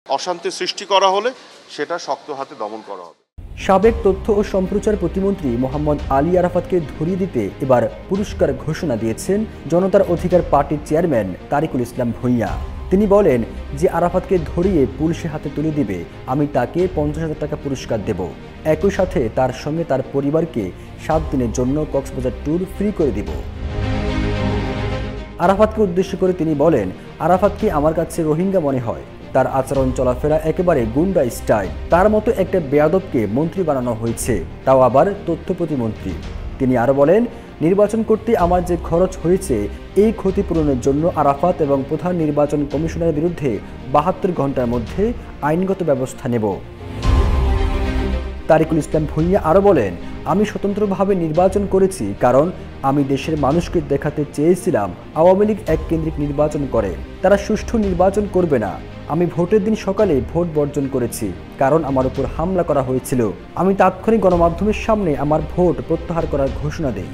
অশান্তি সৃষ্টি করা হলে সেটা শক্ত হাতে দমন করা হবে। সাবেক তথ্য ও সম্প্রচার প্রতিমন্ত্রী মোহাম্মদ আলী আরাফাতকে ধরিয়ে দিতে এবার পুরস্কার ঘোষণা দিয়েছেন জনতার অধিকার পার্টির চেয়ারম্যান তারিকুল ইসলাম ভূঁইয়া। তিনি বলেন যে আরাফাতকে ধরিয়ে পুলিশের হাতে তুলে দিবে আমি তাকে 50,000 টাকা পুরস্কার দেব। একই সাথে তার সঙ্গে তার পরিবারকে 7 দিনের জন্য কক্সবাজার ট্যুর ফ্রি করে দিব। আরাফাতকে উদ্দেশ্য করে তিনি বলেন, আরাফাতকে আমার কাছে রোহিঙ্গা মনে হয়। তার আচরণ চলাফেরা একেবারে গুন্ডা স্টাইল। তার মতো একটা বেয়াদবকে মন্ত্রী বানানো হয়েছে, তাও আবার তথ্য প্রতিমন্ত্রী। তিনি আরও বলেন, নির্বাচন করতে আমার যে খরচ হয়েছে এই ক্ষতিপূরণের জন্য আরাফাত এবং প্রধান নির্বাচন কমিশনের বিরুদ্ধে 72 ঘন্টার মধ্যে আইনগত ব্যবস্থা নেব। তারিকুল ইসলাম ভূঁইয়া আরও বলেন, আমি স্বতন্ত্রভাবে নির্বাচন করেছি কারণ আমি দেশের মানুষকে দেখাতে চেয়েছিলাম আওয়ামী লীগ এককেন্দ্রিক নির্বাচন করে, তারা সুষ্ঠু নির্বাচন করবে না। আমি ভোটের দিন সকালে ভোট বর্জন করেছি কারণ আমার উপর হামলা করা হয়েছিল। আমি তাৎক্ষণিক গণমাধ্যমের সামনে আমার ভোট প্রত্যাহার করার ঘোষণা দেই।